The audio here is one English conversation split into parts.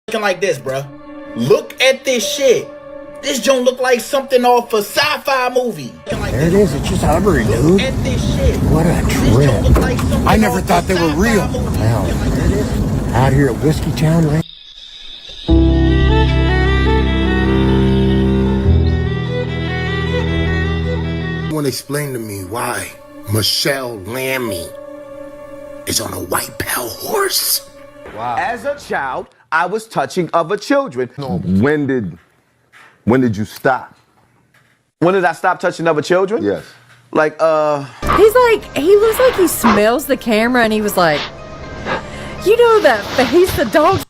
Looking like this, bruh. Look at this shit. This joint look like something off a sci-fi movie. Like there it is. It's just hovering, dude. Look at this shit. What a trip. Like I never thought they were real. Well, there it is. Out here at Whiskey Town, right? Someone explain to me why Michelle Lammy is on a white pale horse. Wow. As a child, I was touching other children. No. When did you stop? When did I stop touching other children? Yes. Like, He's like, he looks like he smells the camera and he was like, you know that face the dog.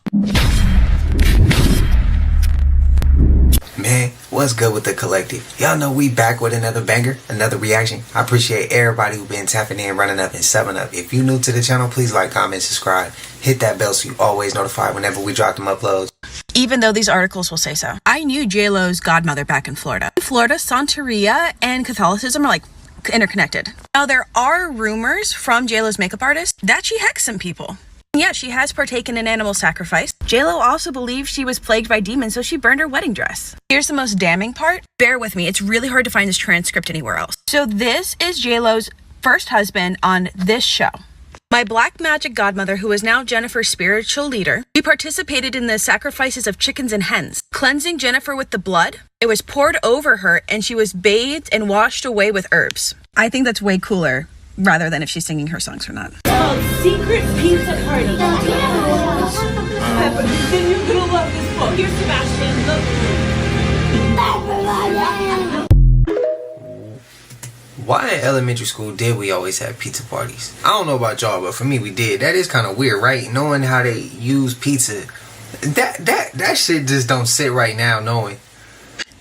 Man, what's good with the collective? Y'all know we back with another banger, another reaction. I appreciate everybody who been tapping in, running up, and subbing up. If you new to the channel, please like, comment, subscribe. Hit that bell so you always notified whenever we drop them uploads. Even though these articles will say so. I knew J-Lo's godmother back in Florida. In Florida, Santeria and Catholicism are like interconnected. Now there are rumors from J-Lo's makeup artist that she hexed some people. Yeah, she has partaken in animal sacrifice. J-Lo also believes she was plagued by demons, so she burned her wedding dress. Here's the most damning part. Bear with me, it's really hard to find this transcript anywhere else. So this is J-Lo's first husband on this show. My black magic godmother, who is now Jennifer's spiritual leader, she participated in the sacrifices of chickens and hens, cleansing Jennifer with the blood. It was poured over her, and she was bathed and washed away with herbs. I think that's way cooler, rather than if she's singing her songs or not. Secret pizza party. Then you're gonna love this book. Here's Sebastian. Why in elementary school did we always have pizza parties? I don't know about y'all, but for me we did. That is kind of weird, right? Knowing how they use pizza. That shit just don't sit right now knowing.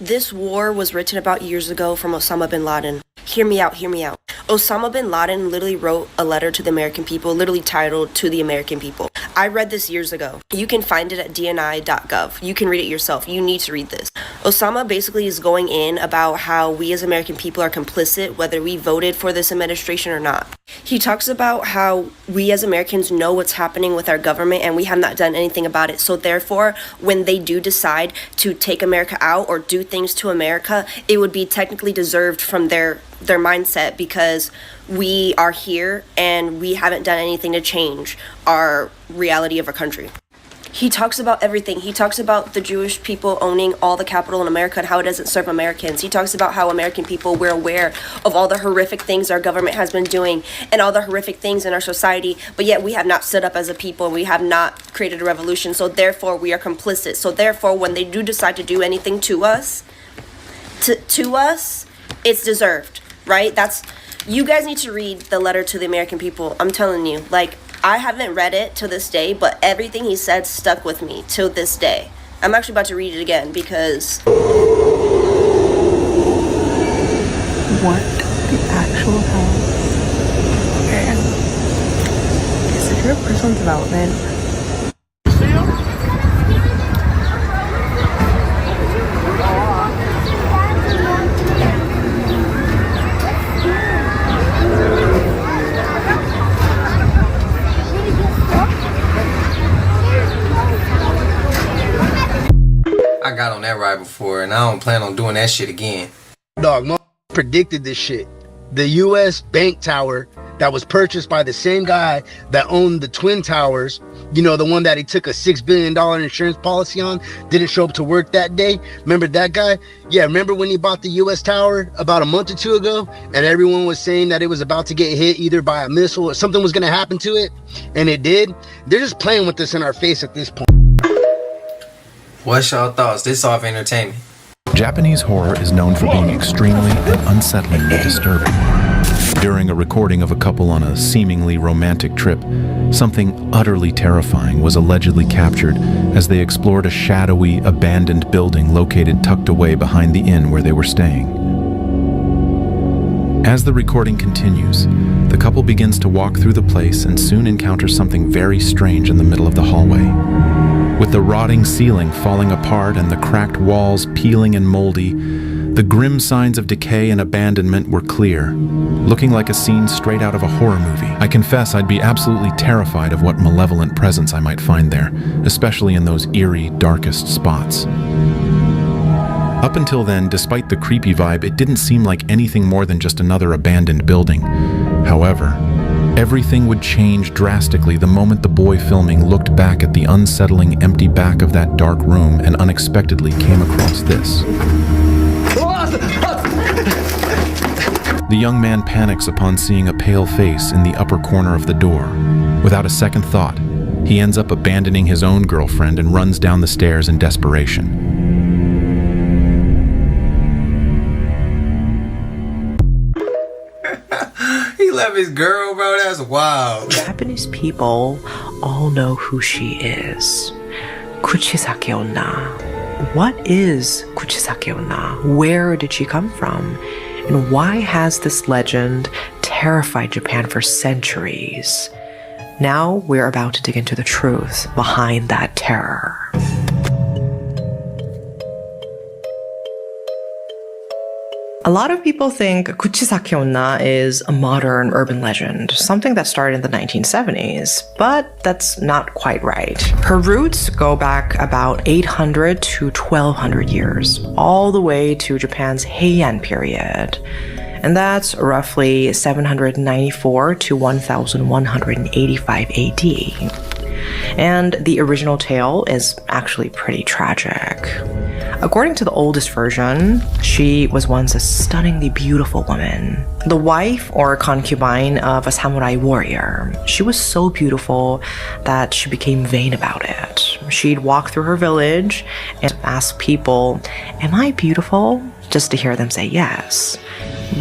This war was written about years ago from Osama bin Laden. Hear me out, hear me out. Osama bin Laden literally wrote a letter to the American people, literally titled "To the American People." I read this years ago. You can find it at dni.gov. You can read it yourself. You need to read this. Osama basically is going in about how we as American people are complicit, whether we voted for this administration or not. He talks about how we as Americans know what's happening with our government and we have not done anything about it. So therefore, when they do decide to take America out or do things to America, it would be technically deserved from their mindset because we are here and we haven't done anything to change our reality of our country. He talks about everything. He talks about the Jewish people owning all the capital in America and how it doesn't serve Americans. He talks about how American people, we're aware of all the horrific things our government has been doing and all the horrific things in our society, but yet we have not stood up as a people. We have not created a revolution, so therefore we are complicit. So therefore, when they do decide to do anything to us, it's deserved, right? You guys need to read the letter to the American people. I'm telling you, like, I haven't read it to this day, but everything he said stuck with me to this day. I'm actually about to read it again because... What the actual hell? Okay. Is it your personal development? I got on that ride before and I don't plan on doing that shit again. Dog, predicted this shit. The U.S. Bank Tower that was purchased by the same guy that owned the Twin Towers, you know, the one that he took a $6 billion insurance policy on, didn't show up to work that day. Remember that guy? Yeah, remember when he bought the U.S. Tower about a month or two ago and everyone was saying that it was about to get hit either by a missile or something was going to happen to it, and it did? They're just playing with this in our face at this point. What's y'all thoughts? This off entertainment. Japanese horror is known for being extremely and unsettlingly disturbing. During a recording of a couple on a seemingly romantic trip, something utterly terrifying was allegedly captured as they explored a shadowy, abandoned building located tucked away behind the inn where they were staying. As the recording continues, the couple begins to walk through the place and soon encounters something very strange in the middle of the hallway. With the rotting ceiling falling apart and the cracked walls peeling and moldy, The grim signs of decay and abandonment were clear, looking like a scene straight out of a horror movie. I confess I'd be absolutely terrified of what malevolent presence I might find there, especially in those eerie, darkest spots. Up until then, despite the creepy vibe, it didn't seem like anything more than just another abandoned building. However, everything would change drastically the moment the boy filming looked back at the unsettling empty back of that dark room and unexpectedly came across this. The young man panics upon seeing a pale face in the upper corner of the door. Without a second thought, he ends up abandoning his own girlfriend and runs down the stairs in desperation. He left his girl, bro. That's wild. Japanese people all know who she is. Kuchisake Onna. What is Kuchisake Onna? Where did she come from? And why has this legend terrified Japan for centuries? Now we're about to dig into the truth behind that terror. A lot of people think Kuchisake Onna is a modern urban legend, something that started in the 1970s, but that's not quite right. Her roots go back about 800 to 1200 years, all the way to Japan's Heian period. And that's roughly 794 to 1185 AD. And the original tale is actually pretty tragic. According to the oldest version, she was once a stunningly beautiful woman, the wife or concubine of a samurai warrior. She was so beautiful that she became vain about it. She'd walk through her village and ask people, "Am I beautiful?" just to hear them say yes.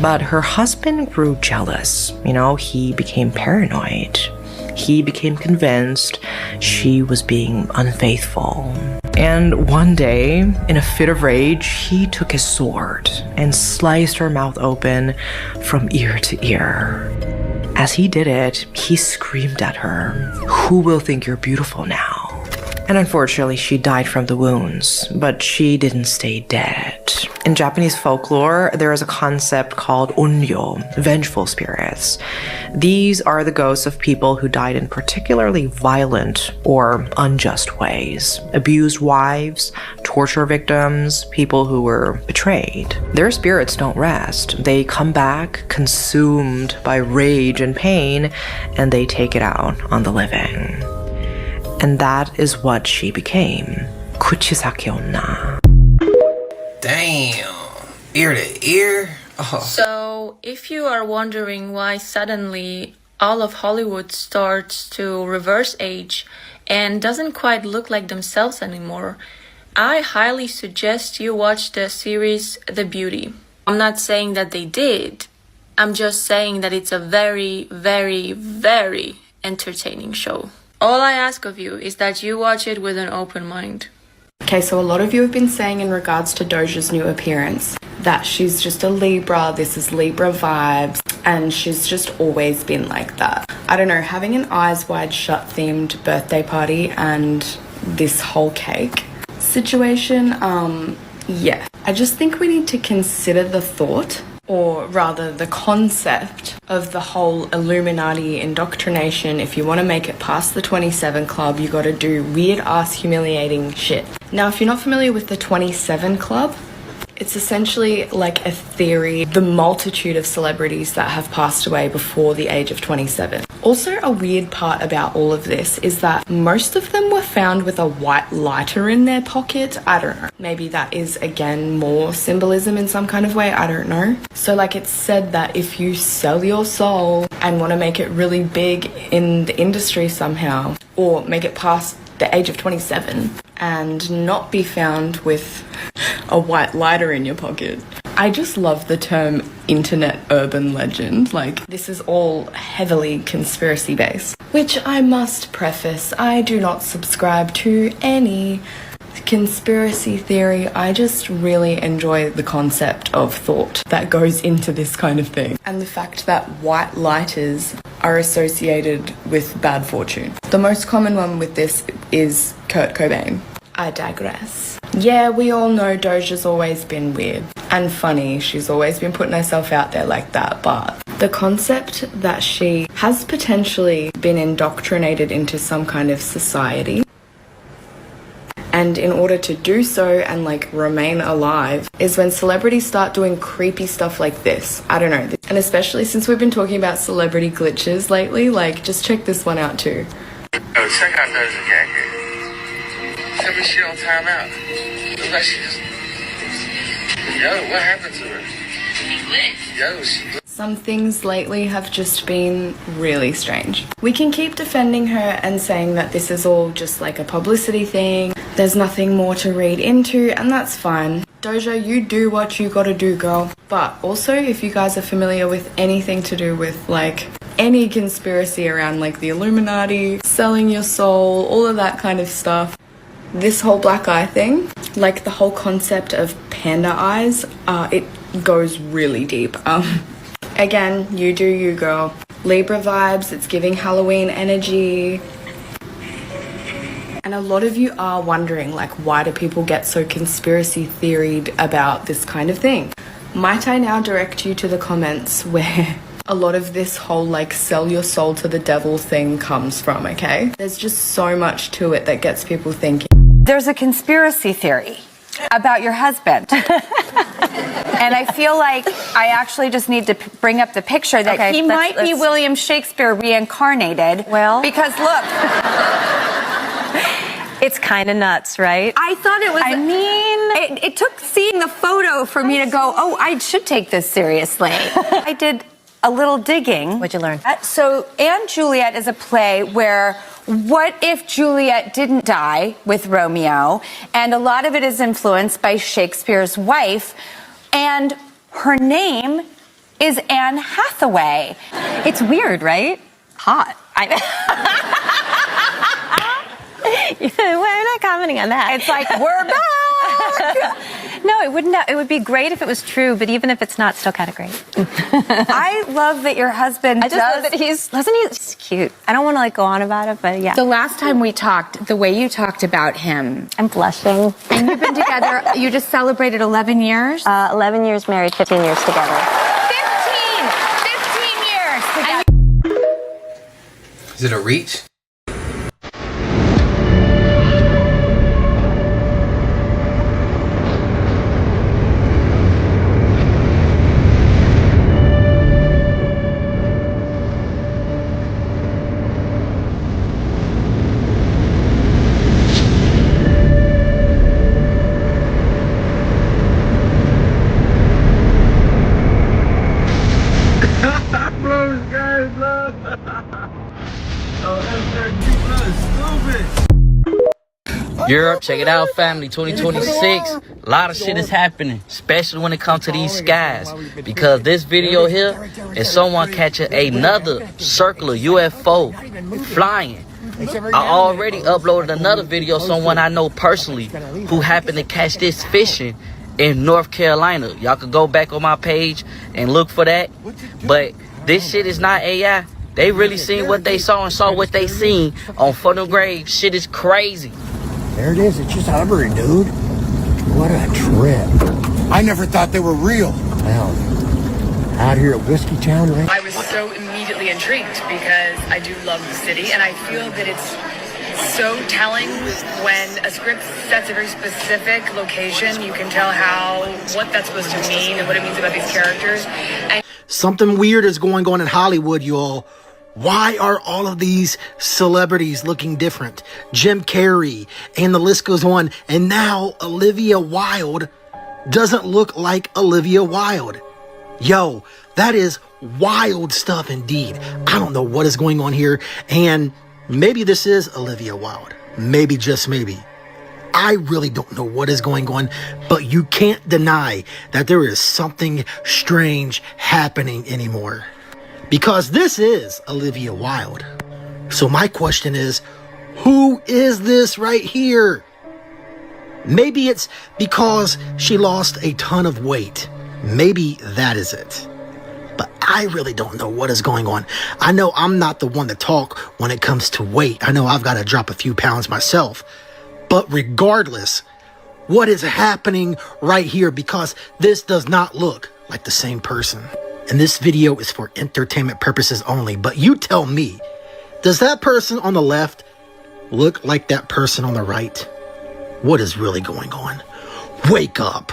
But her husband grew jealous. He became paranoid. He became convinced she was being unfaithful. And one day, in a fit of rage, he took his sword and sliced her mouth open from ear to ear. As he did it, he screamed at her, "Who will think you're beautiful now?" And unfortunately, she died from the wounds, but she didn't stay dead. In Japanese folklore, there is a concept called onryo, vengeful spirits. These are the ghosts of people who died in particularly violent or unjust ways. Abused wives, torture victims, people who were betrayed. Their spirits don't rest. They come back consumed by rage and pain, and they take it out on the living. And that is what she became, Kuchisake Onna. Damn. Ear to ear? Oh. So, if you are wondering why suddenly all of Hollywood starts to reverse age and doesn't quite look like themselves anymore, I highly suggest you watch the series The Beauty. I'm not saying that they did. I'm just saying that it's a very, very, very entertaining show. All I ask of you is that you watch it with an open mind. Okay, so a lot of you have been saying in regards to Doja's new appearance that she's just a Libra, this is Libra vibes, and she's just always been like that. I don't know, having an Eyes Wide Shut themed birthday party and this whole cake situation, yeah. I just think we need to consider the thought, or rather the concept of the whole Illuminati indoctrination. If you want to make it past the 27 Club, you got to do weird ass humiliating shit. Now, if you're not familiar with the 27 Club, it's essentially like a theory, the multitude of celebrities that have passed away before the age of 27. Also, a weird part about all of this is that most of them were found with a white lighter in their pocket. I don't know. Maybe that is, again, more symbolism in some kind of way. I don't know. So, like, it's said that if you sell your soul and want to make it really big in the industry somehow, or make it past the age of 27 and not be found with a white lighter in your pocket. I just love the term internet urban legend. Like, this is all heavily conspiracy based, which I must preface, I do not subscribe to any conspiracy theory. I just really enjoy the concept of thought that goes into this kind of thing, and the fact that white lighters are associated with bad fortune. The most common one with this is Kurt Cobain. I digress. Yeah, we all know Doja's always been weird, and funny. She's always been putting herself out there like that. But the concept that she has potentially been indoctrinated into some kind of society, and in order to do so and like remain alive, is when celebrities start doing creepy stuff like this. I don't know. And especially since we've been talking about celebrity glitches lately, like just check this one out too. Oh, check out Doja Cat here. Tell me she on time out. Looks like she just... Yo, what happened to her? Yo, she... Some things lately have just been really strange. We can keep defending her and saying that this is all just like a publicity thing. There's nothing more to read into, and that's fine. Doja, you do what you gotta do, girl. But also, if you guys are familiar with anything to do with like any conspiracy around like the Illuminati, selling your soul, all of that kind of stuff, this whole black eye thing, like the whole concept of panda eyes, it goes really deep. Again, you do you, girl. Libra vibes, it's giving Halloween energy. And a lot of you are wondering, like, why do people get so conspiracy theoried about this kind of thing? Might I now direct you to the comments where a lot of this whole, like, sell your soul to the devil thing comes from, okay? There's just so much to it that gets people thinking. There's a conspiracy theory about your husband. And I feel like I actually just need to bring up the picture that he might be William Shakespeare reincarnated. Well, because look. It's kind of nuts, right? I thought it was, I mean, it took seeing the photo for me to go, oh, I should take this seriously. I did a little digging. What'd you learn? So Anne Juliet is a play where what if Juliet didn't die with Romeo? And a lot of it is influenced by Shakespeare's wife. And her name is Anne Hathaway. It's weird, right? Hot. We're not commenting on that. It's like, we're back! No, it wouldn't. It would be great if it was true, but even if it's not, still kind of great. I love that your husband I just love that he's cute. I don't want to like go on about it, but yeah. The last time we talked, the way you talked about him. I'm blushing. And you've been together, you just celebrated 11 years? 11 years married, 15 years together. 15 years together. Is it a reach? Europe, check it out, family. 2026, a lot of shit is happening, especially when it comes to these skies. Because this video here is someone catching another circular UFO flying. I already uploaded another video, someone I know personally who happened to catch this fishing in North Carolina. Y'all could go back on my page and look for that. But this shit is not AI. They really seen what they saw and saw what they seen on Funnel Grave. Shit is crazy. There it is. It's just hovering, dude. What a trip. I never thought they were real. Wow. Out here at Whiskey Town, right? I was so immediately intrigued because I do love the city, and I feel that it's so telling when a script sets a very specific location. You can tell what that's supposed to mean and what it means about these characters. And something weird is going on in Hollywood, y'all. Why are all of these celebrities looking different? Jim Carrey, and the list goes on. And now Olivia Wilde doesn't look like Olivia Wilde. Yo, that is wild stuff indeed. I don't know what is going on here. And maybe this is Olivia Wilde. Maybe, just maybe. I really don't know what is going on, but you can't deny that there is something strange happening anymore. Because this is Olivia Wilde. So my question is, who is this right here? Maybe it's because she lost a ton of weight. Maybe that is it. But I really don't know what is going on. I know I'm not the one to talk when it comes to weight. I know I've got to drop a few pounds myself. But regardless, what is happening right here, because this does not look like the same person. And this video is for entertainment purposes only. But you tell me, does that person on the left look like that person on the right? What is really going on? Wake up.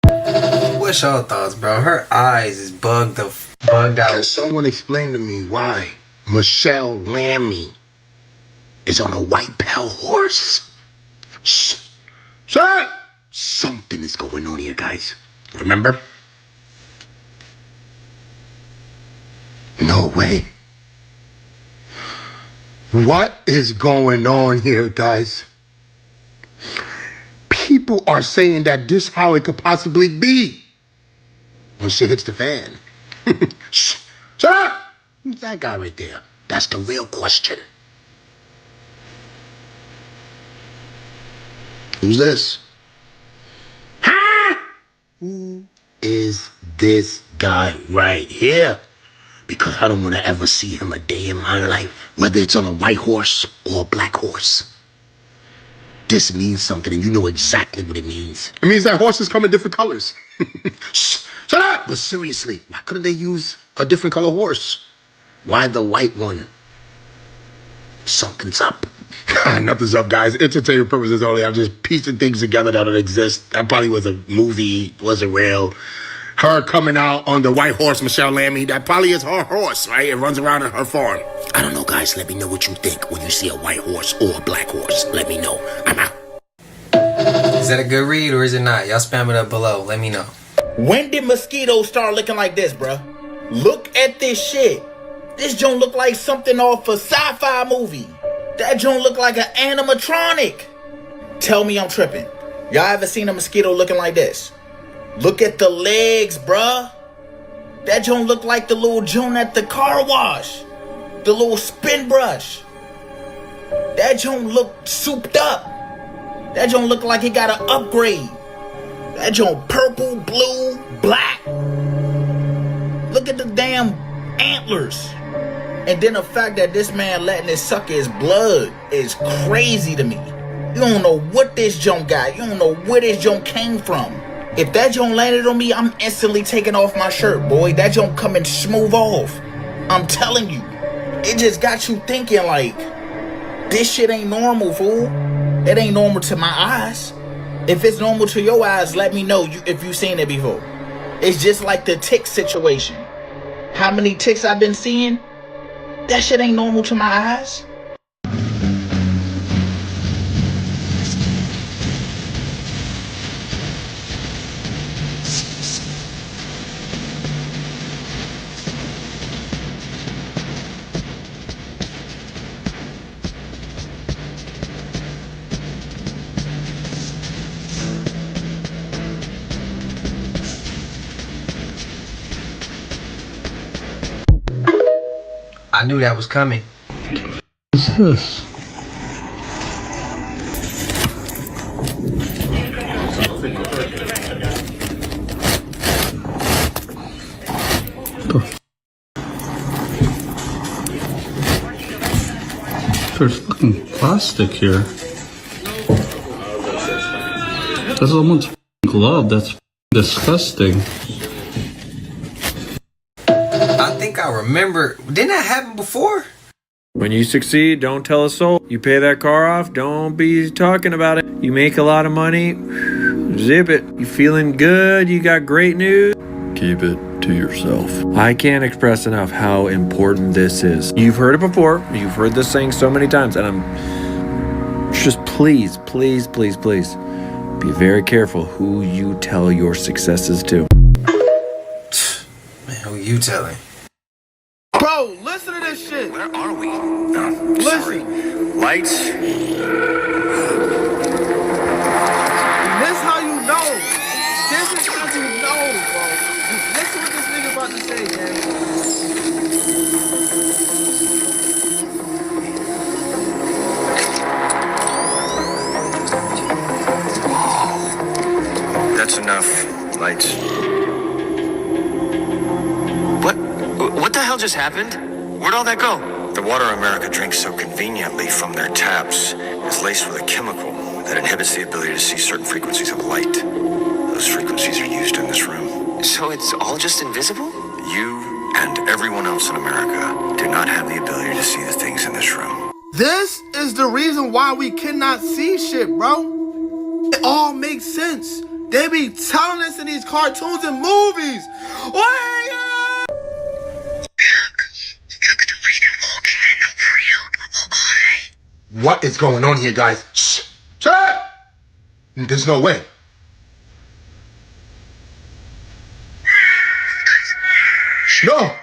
What's your thoughts, bro? Her eyes is bugged out. Can someone explain to me why Michelle Lammy is on a white pale horse? Shh. Shut up! Something is going on here, guys. Remember? No way. What is going on here, guys? People are saying that this is how it could possibly be when shit hits the fan. Shh. Shut up! Who's that guy right there? That's the real question. Who's this? Who is this guy right here? Because I don't want to ever see him a day in my life, whether it's on a white horse or a black horse. This means something, and you know exactly what it means. It means that horses come in different colors. Shh, shut up! But seriously, why couldn't they use a different color horse? Why the white one? Something's up. Nothing's up, guys. Entertainment purposes only. I'm just piecing things together that don't exist. That probably was a movie, wasn't real. Her coming out on the white horse, Michelle Lammy, that probably is her horse, right? It runs around on her farm. I don't know, guys. Let me know what you think when you see a white horse or a black horse. Let me know. I'm out. Is that a good read or is it not? Y'all spam it up below. Let me know. When did mosquitoes start looking like this, bruh? Look at this shit. This joint look like something off a sci-fi movie. That joint look like an animatronic. Tell me I'm tripping. Y'all ever seen a mosquito looking like this? Look at the legs, bruh. That joint look like the little joint at the car wash. The little spin brush. That joint look souped up. That joint look like it got an upgrade. That joint purple, blue, black. Look at the damn antlers. And then the fact that this man letting it suck his blood is crazy to me. You don't know what this joint got. You don't know where this joint came from. If that joint landed on me, I'm instantly taking off my shirt, boy. That joint coming smooth off. I'm telling you. It just got you thinking like, this shit ain't normal, fool. It ain't normal to my eyes. If it's normal to your eyes, let me know if you've seen it before. It's just like the tick situation. How many ticks I've been seeing? That shit ain't normal to my eyes. I knew that was coming. What's this? There's fucking plastic here. That's someone's glove. That's disgusting. I think I remember. Didn't that happen before? When you succeed, don't tell a soul. You pay that car off, don't be talking about it. You make a lot of money, zip it. You feeling good, you got great news. Keep it to yourself. I can't express enough how important this is. You've heard it before. You've heard this saying so many times, and I'm just please, please, please, please be very careful who you tell your successes to. Man, who you telling? Bro, listen to this shit. Where are we? No, sorry. Lights. This how you know. This is how you know, bro. Listen what this nigga about to say, man. That's enough. Lights. What the hell just happened? Where'd all that go? The water America drinks so conveniently from their taps is laced with a chemical that inhibits the ability to see certain frequencies of light. Those frequencies are used in this room. So it's all just invisible? You and everyone else in America do not have the ability to see the things in this room. This is the reason why we cannot see shit, bro. It all makes sense. They be telling us in these cartoons and movies. What is going on here, guys? Shh! Shut up! There's no way. No!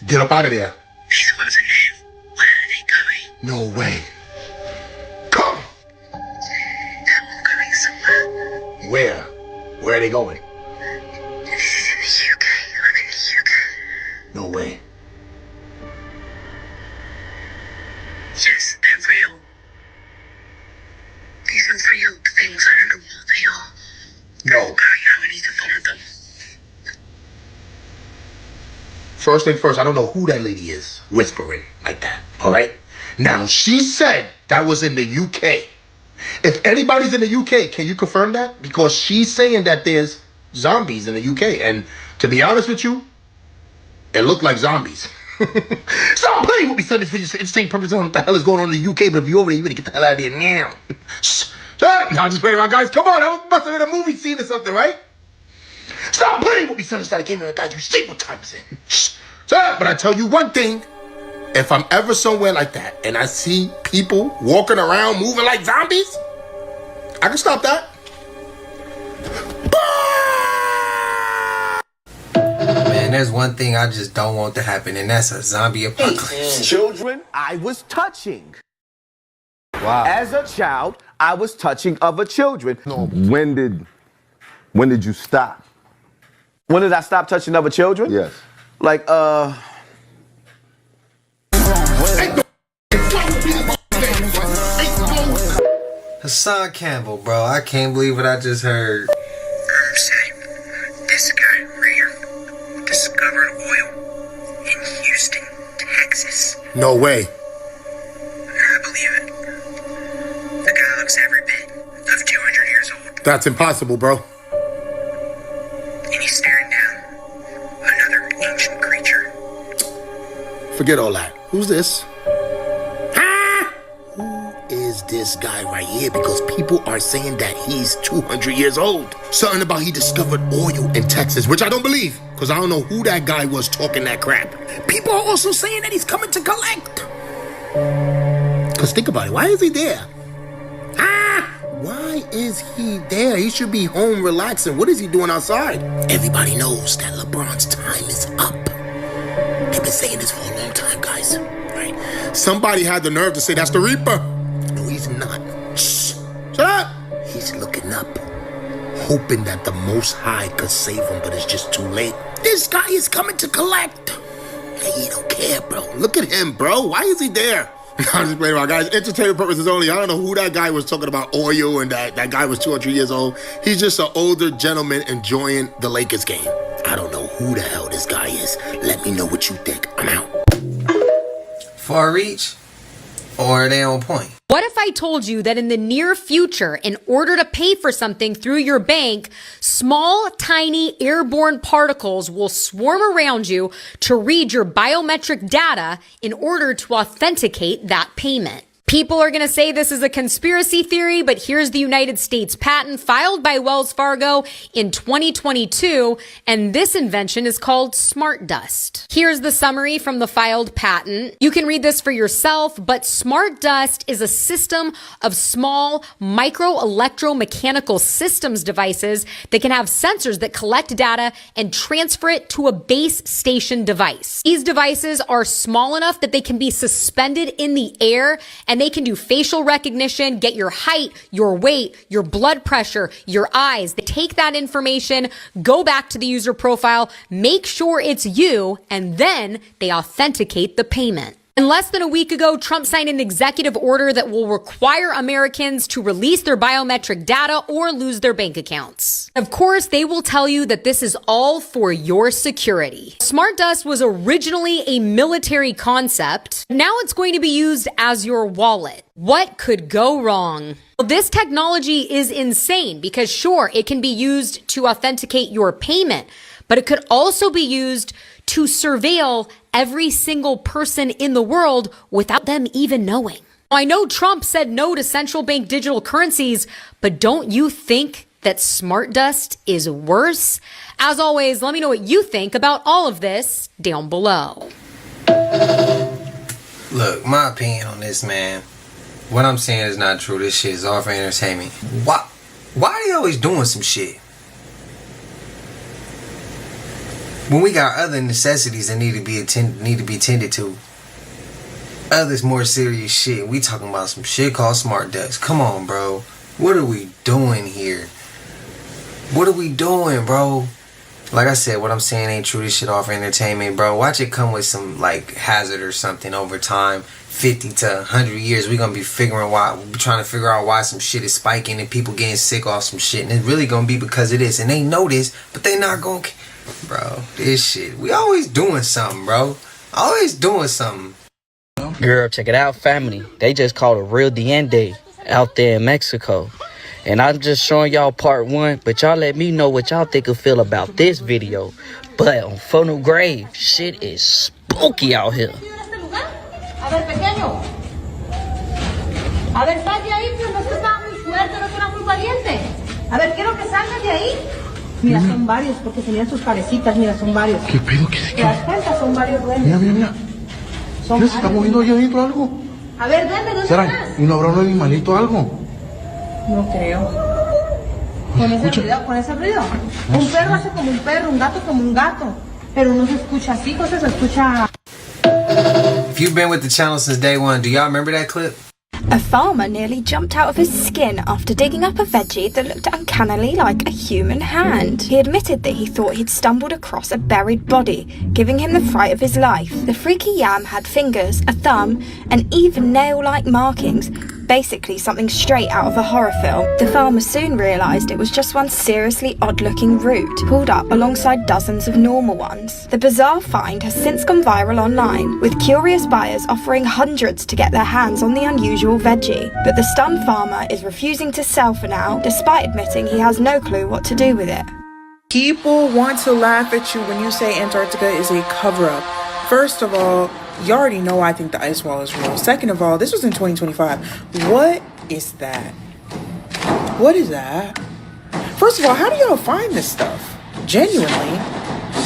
Get up out of there. These ones are new. Where are they going? No way. Come! They're going somewhere. Where? Where are they going? This is in the UK. I'm in the UK. No way. Yes, they're real. These are real things. I don't know what they are. No. I need to follow them. First thing first, I don't know who that lady is whispering like that, all right? Now, she said that was in the UK. If anybody's in the UK, can you confirm that? Because she's saying that there's zombies in the UK. And to be honest with you, it looked like zombies. Stop playing with me, son. This video's insane purpose on what the hell is going on in the UK. But if you're over there, you better get the hell out of here now. Shh. Shut up. No, I'm just playing around, guys. Come on. I must have been a movie scene or something, right? Stop playing with me, son. It's not a game that guys. You see what time it's in. Shh. Shut up. But I tell you one thing. If I'm ever somewhere like that and I see people walking around moving like zombies, I can stop that. Man, there's one thing I just don't want to happen, and that's a zombie apocalypse. Children, I was touching. Wow. As a child, I was touching other children. When did you stop? When did I stop touching other children? Yes. Like, Hassan Campbell, bro. I can't believe what I just heard. I'm saying this guy right here discovered oil in Houston, Texas. No way. I believe it. The guy looks every bit of 200 years old. That's impossible, bro. And he's staring down another ancient creature. Forget all that. Who's this? Is this guy right here? Because people are saying that he's 200 years old. Something about he discovered oil in Texas, which I don't believe, because I don't know who that guy was talking that crap. People are also saying that he's coming to collect. Because think about it, why is he there? Why is he there? He should be home relaxing. What is he doing outside? Everybody knows that LeBron's time is up. They've been saying this for a long time, guys. Right? Somebody had the nerve to say that's the Reaper. No, he's not. Shh. Shut up. He's looking up, hoping that the Most High could save him, but it's just too late. This guy is coming to collect. He don't care, bro. Look at him, bro. Why is he there? I'm just playing around, guys. Entertainment purposes only. I don't know who that guy was talking about oil and that guy was 200 years old. He's just an older gentleman enjoying the Lakers game. I don't know who the hell this guy is. Let me know what you think. I'm out. Far reach? Or are they on point? What if I told you that in the near future, in order to pay for something through your bank, small, tiny airborne particles will swarm around you to read your biometric data in order to authenticate that payment? People are going to say this is a conspiracy theory, but here's the United States patent filed by Wells Fargo in 2022, and this invention is called Smart Dust. Here's the summary from the filed patent. You can read this for yourself, but Smart Dust is a system of small micro-electromechanical systems devices that can have sensors that collect data and transfer it to a base station device. These devices are small enough that they can be suspended in the air, and they can do facial recognition, get your height, your weight, your blood pressure, your eyes. They take that information, go back to the user profile, make sure it's you, and then they authenticate the payment. And less than a week ago, Trump signed an executive order that will require Americans to release their biometric data or lose their bank accounts. Of course, they will tell you that this is all for your security. Smart Dust was originally a military concept. Now it's going to be used as your wallet. What could go wrong? Well, this technology is insane because sure, it can be used to authenticate your payment, but it could also be used to surveil every single person in the world without them even knowing. I know Trump said no to central bank digital currencies, but don't you think that Smart Dust is worse? As always, let me know what you think about all of this down below. Look, my opinion on this, man. What I'm saying is not true. This shit is all for entertainment. Why are they always doing some shit? When we got other necessities that need to be tended to. Others more serious shit. We talking about some shit called Smart Dust. Come on, bro. What are we doing here? What are we doing, bro? Like I said, what I'm saying ain't true. This shit all for entertainment, bro. Watch it come with some like hazard or something over time. 50 to 100 years, we're gonna be trying to figure out why some shit is spiking and people getting sick off some shit. And it's really gonna be because of this. And they know this, but they not gonna. Bro, this shit. We always doing something, bro. Always doing something. Girl, check it out, family. They just called a real Diende out there in Mexico. And I'm just showing y'all part 1, but y'all let me know what y'all think or feel about this video. But on Funnel Grave, shit is spooky out here. A ver, pequeño. A ver, sal de ahí, pero no estás muy fuerte, no suena muy valiente. A ver, quiero que salgas de ahí. Mira, son varios, porque se miran sus cabecitas, mira, son varios. ¿Qué pedo? ¿Qué? ¿Te das cuenta? Son varios duendes. Mira, mira, mira. Son ¿Se está moviendo ahí adentro algo? A ver, duende, ¿dónde ¿Será? estás? ¿Y no habrá un animalito algo? No creo. Con ese ruido. Un perro hace como un perro, un gato como un gato. Pero no se escucha así, cosas se escucha. If you've been with the channel since day one, do y'all remember that clip? A farmer nearly jumped out of his skin after digging up a veggie that looked uncannily like a human hand. He admitted that he thought he'd stumbled across a buried body, giving him the fright of his life. The freaky yam had fingers, a thumb, and even nail-like markings, basically something straight out of a horror film. The farmer soon realised it was just one seriously odd-looking root, pulled up alongside dozens of normal ones. The bizarre find has since gone viral online, with curious buyers offering hundreds to get their hands on the unusual veggie. But the stunned farmer is refusing to sell for now, despite admitting he has no clue what to do with it. People want to laugh at you when you say Antarctica is a cover-up. First of all, you already know I think the ice wall is real. Second of all, this was in 2025. What is that? What is that? First of all, how do y'all find this stuff? Genuinely.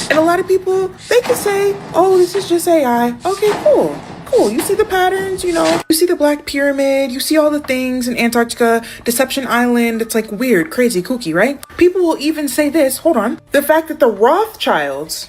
And a lot of people, they can say, oh, this is just AI. Okay, cool. Cool. You see the patterns, you know. You see the Black Pyramid. You see all the things in Antarctica, Deception Island. It's like weird, crazy, kooky, right? People will even say this. Hold on. The fact that the Rothschilds,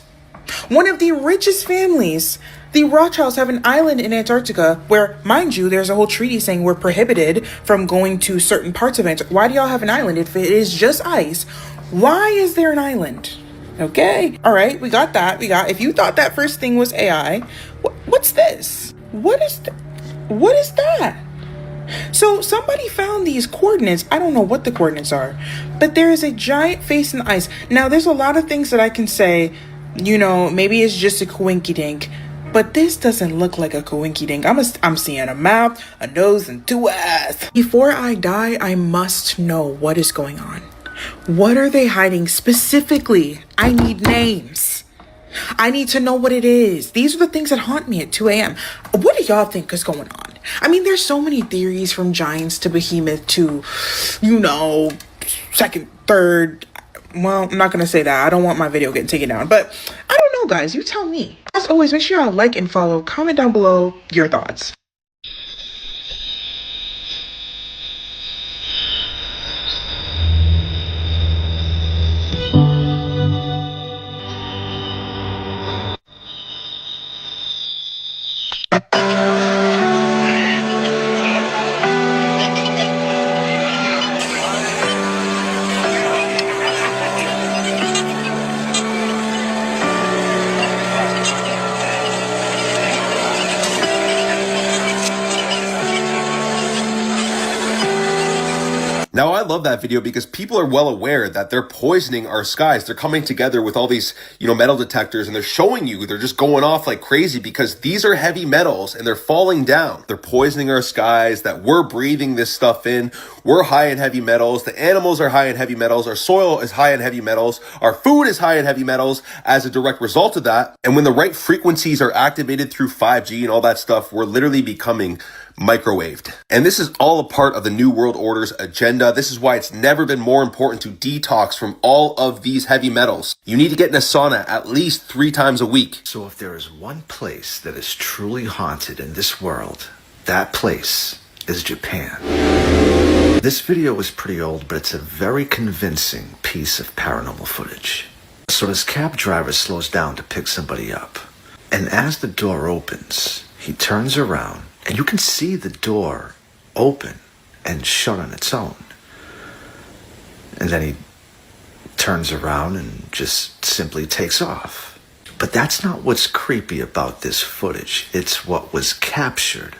one of the richest families, the Rothschilds have an island in Antarctica where, mind you, there's a whole treaty saying we're prohibited from going to certain parts of Antarctica. Why do y'all have an island if it is just ice? Why is there an island? Okay. All right. We got that. If you thought that first thing was AI, what's this? What is that? So somebody found these coordinates. I don't know what the coordinates are, but there is a giant face in the ice. Now, there's a lot of things that I can say, you know, maybe it's just a coinky-dink, but this doesn't look like a coinky-dink. I'm seeing a mouth, a nose, and 2 eyes. Before I die, I must know what is going on. What are they hiding specifically? I need names. I need to know what it is. These are the things that haunt me at 2 a.m. What do y'all think is going on? I mean, there's so many theories from giants to behemoth to, you know, second, third. Well, I'm not going to say that. I don't want my video getting taken down. But I don't know, guys. You tell me. As always, make sure y'all like and follow. Comment down below your thoughts. love that video because people are well aware that they're poisoning our skies. They're coming together with all these, metal detectors, and they're showing you, they're just going off like crazy because these are heavy metals and they're falling down. They're poisoning our skies, that we're breathing this stuff in. We're high in heavy metals. The animals are high in heavy metals. Our soil is high in heavy metals. Our food is high in heavy metals as a direct result of that. And when the right frequencies are activated through 5G and all that stuff, we're literally becoming microwaved. And this is all a part of the New World Order's agenda. This is why it's never been more important to detox from all of these heavy metals. You need to get in a sauna at least 3 times a week. So if there is one place that is truly haunted in this world, that place is Japan. This video is pretty old, but it's a very convincing piece of paranormal footage. So this cab driver slows down to pick somebody up. And as the door opens, he turns around and you can see the door open and shut on its own. And then he turns around and just simply takes off. But that's not what's creepy about this footage. It's what was captured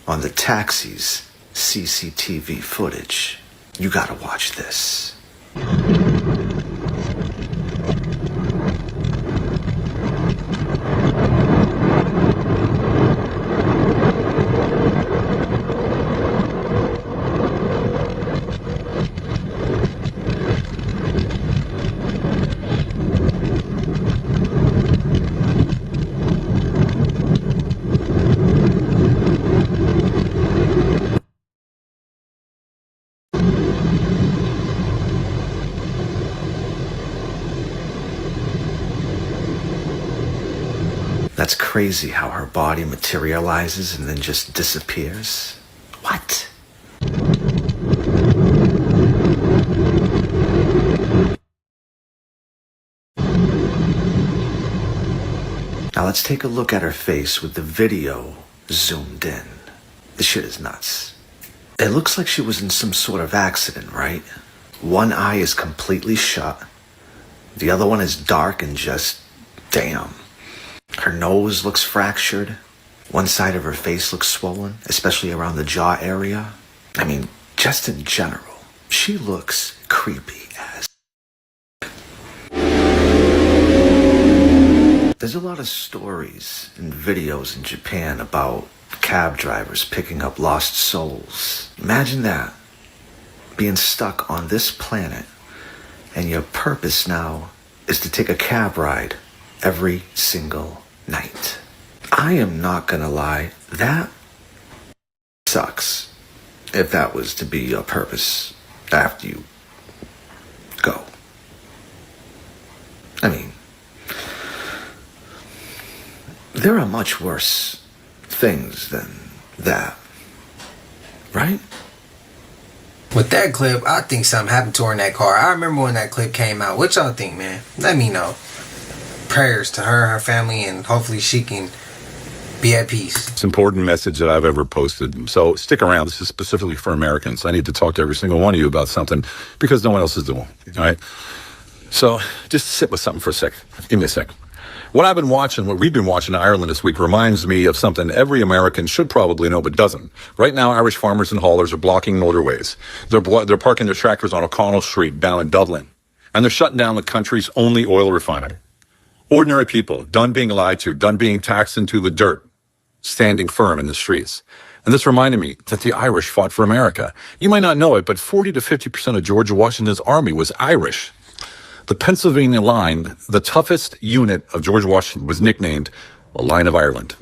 on the taxi's CCTV footage. You gotta watch this. That's crazy how her body materializes and then just disappears. What? Now let's take a look at her face with the video zoomed in. This shit is nuts. It looks like she was in some sort of accident, right? One eye is completely shut. The other one is dark and just, damn. Her nose looks fractured. One side of her face looks swollen, especially around the jaw area. I mean, just in general, she looks creepy as. There's a lot of stories and videos in Japan about cab drivers picking up lost souls. Imagine that. Being stuck on this planet, and your purpose now is to take a cab ride every single night. I am not gonna lie, that sucks if that was to be your purpose after you go. I mean, there are much worse things than that, right? With that clip, I think something happened to her in that car. I remember when that clip came out. What y'all think, man? Let me know. Prayers to her, her family, and hopefully she can be at peace. It's an important message that I've ever posted. So stick around. This is specifically for Americans. I need to talk to every single one of you about something because no one else is doing it. All right? So just sit with something for a sec. Give me a sec. What I've been watching, what we've been watching in Ireland this week reminds me of something every American should probably know but doesn't. Right now, Irish farmers and haulers are blocking motorways. They're parking their tractors on O'Connell Street down in Dublin. And they're shutting down the country's only oil refinery. Ordinary people, done being lied to, done being taxed into the dirt, standing firm in the streets. And this reminded me that the Irish fought for America. You might not know it, but 40 to 50% of George Washington's army was Irish. The Pennsylvania line, the toughest unit of George Washington, was nicknamed the Line of Ireland.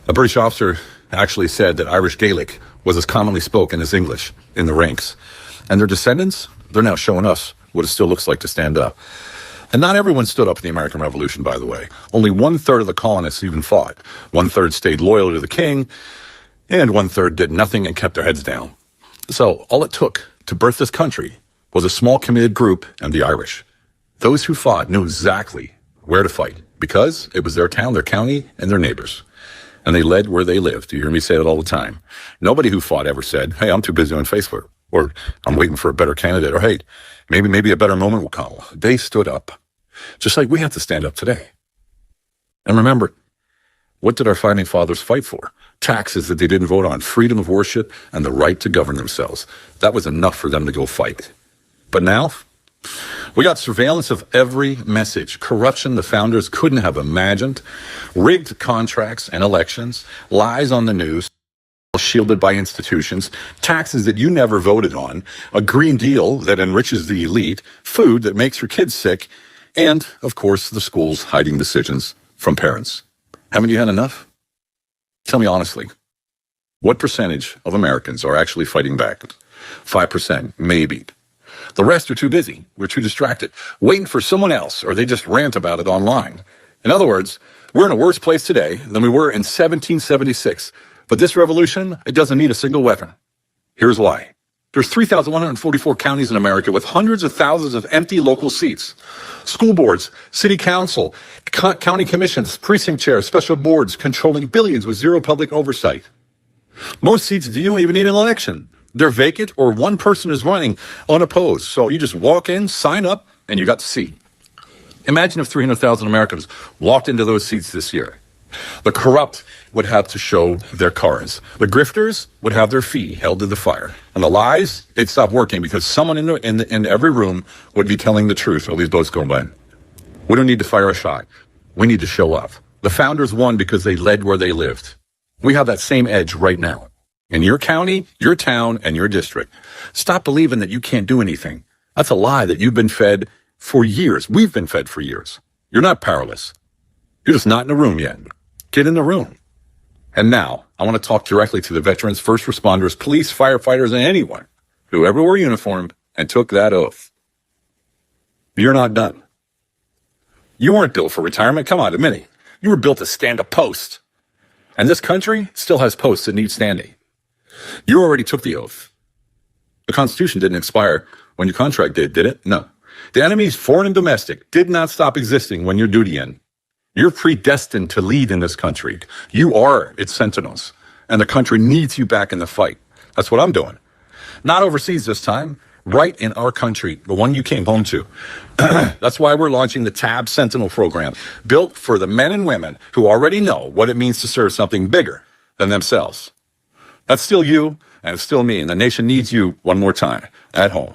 A British officer actually said that Irish Gaelic was as commonly spoken as English in the ranks. And their descendants, they're now showing us what it still looks like to stand up. And not everyone stood up in the American Revolution, by the way. Only 1/3 of the colonists even fought. 1/3 stayed loyal to the king, and 1/3 did nothing and kept their heads down. So all it took to birth this country was a small committed group and the Irish. Those who fought knew exactly where to fight because it was their town, their county, and their neighbors. And they led where they lived. You hear me say that all the time. Nobody who fought ever said, hey, I'm too busy on Facebook, or I'm waiting for a better candidate, or hey, maybe a better moment will come. They stood up, just like we have to stand up today. And remember, What did our founding fathers fight for? Taxes that they didn't vote on, freedom of worship, and the right to govern themselves. That was enough for them to go fight. But now, we got surveillance of every message, corruption the founders couldn't have imagined, rigged contracts and elections, lies on the news, shielded by institutions, taxes that you never voted on, a Green Deal that enriches the elite, food that makes your kids sick, and, of course, the schools hiding decisions from parents. Haven't you had enough? Tell me honestly, what percentage of Americans are actually fighting back? 5%, maybe. The rest are too busy. We're too distracted, waiting for someone else, or they just rant about it online. In other words, we're in a worse place today than we were in 1776. But this revolution, it doesn't need a single weapon. Here's why. There's 3,144 counties in America with hundreds of thousands of empty local seats. School boards, city council, county commissions, precinct chairs, special boards controlling billions with zero public oversight. Most seats do you even need an election. They're vacant or one person is running unopposed. So you just walk in, sign up, and you got the seat. Imagine if 300,000 Americans walked into those seats this year. The corrupt would have to show their cards. The grifters would have their feet held to the fire. And the lies, they'd stop working because someone in every room would be telling the truth while these boats go by. We don't need to fire a shot. We need to show up. The founders won because they led where they lived. We have that same edge right now. In your county, your town, and your district. Stop believing that you can't do anything. That's a lie that you've been fed for years. We've been fed for years. You're not powerless. You're just not in the room yet. Get in the room. And now, I want to talk directly to the veterans, first responders, police, firefighters, and anyone who ever wore uniformed and took that oath. You're not done. You weren't built for retirement. Come on, admit it. You were built to stand a post. And this country still has posts that need standing. You already took the oath. The Constitution didn't expire when your contract did it? No. The enemies, foreign and domestic, did not stop existing when your duty ended. You're predestined to lead in this country. You are its sentinels, and the country needs you back in the fight. That's what I'm doing. Not overseas this time, right in our country, the one you came home to. That's why we're launching the TAB Sentinel program, built for the men and women who already know what it means to serve something bigger than themselves. That's still you, and it's still me, and the nation needs you one more time, at home.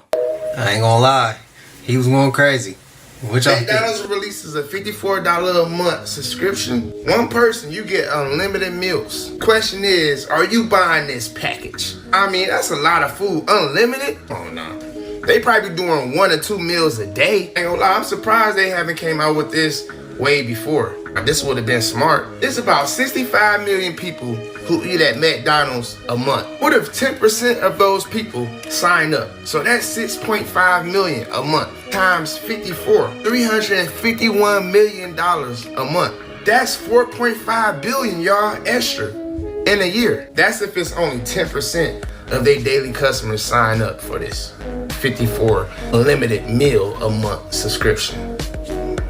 I ain't gonna lie, he was going crazy. What y'all think? McDonald's releases a $54 a month subscription. One person, you get unlimited meals. Question is, are you buying this package? I mean, that's a lot of food. Unlimited? Oh, no. They probably doing 1 or 2 meals a day. Ain't gonna lie, I'm surprised they haven't came out with this way before. This would have been smart. There's about 65 million people who eat at McDonald's a month. What if 10% of those people sign up? So that's 6.5 million a month times 54, $351 million a month. That's 4.5 billion, y'all, extra in a year. That's if it's only 10% of their daily customers sign up for this 54 limited meal a month subscription.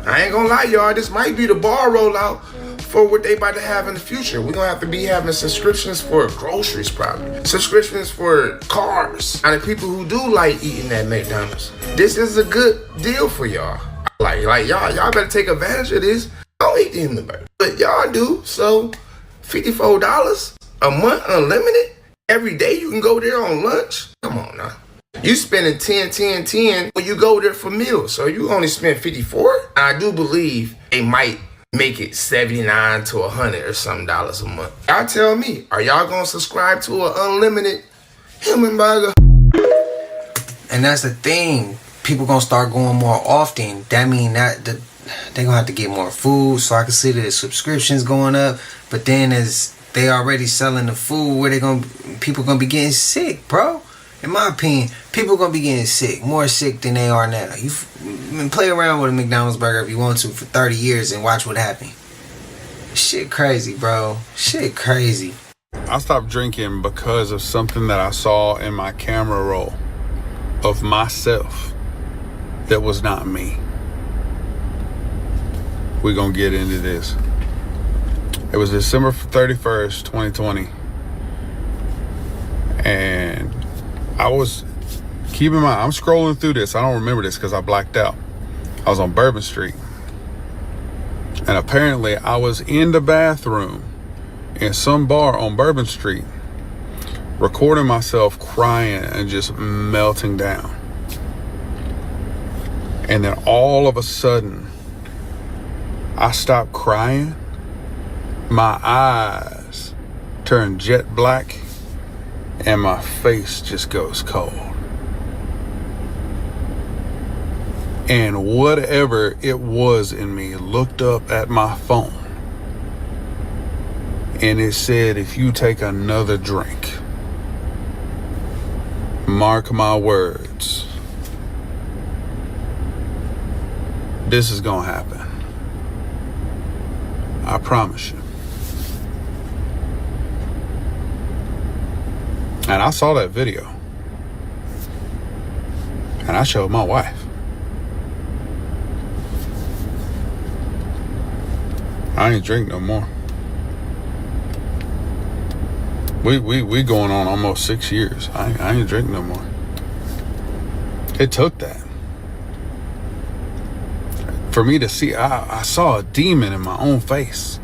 I ain't gonna lie, y'all, this might be the bar rollout for what they about to have in the future. We're gonna have to be having subscriptions for groceries probably. Subscriptions for cars. And the people who do like eating at McDonald's. This is a good deal for y'all. Like y'all better take advantage of this. I don't eat the human burger, but y'all do. So $54 a month unlimited? Every day you can go there on lunch? Come on now. You spending 10 when you go there for meals. So you only spend 54? I do believe they might make it 79 to 100 or something dollars a month. Y'all tell me, are y'all gonna subscribe to an unlimited human burger? And that's the thing. People gonna start going more often. That mean that they gonna have to get more food. So I can see the subscriptions going up. But then as they already selling the food, where people gonna be getting sick, bro. In my opinion, people gonna be getting sick, more sick than they are now. You play around with a McDonald's burger if you want to for 30 years and watch what happens. Shit crazy, bro. Shit crazy. I stopped drinking because of something that I saw in my camera roll of myself that was not me. We're gonna get into this. It was December 31st, 2020. And I was, keep in mind, I'm scrolling through this. I don't remember this because I blacked out. I was on Bourbon Street. And apparently I was in the bathroom in some bar on Bourbon Street, recording myself crying and just melting down. And then all of a sudden, I stop crying. My eyes turn jet black and my face just goes cold. And whatever it was in me looked up at my phone and it said, if you take another drink, mark my words, this is gonna happen. I promise you. And I saw that video. And I showed my wife. I ain't drink no more. We going on almost 6 years. I ain't drink no more. It took that. For me to see, I saw a demon in my own face.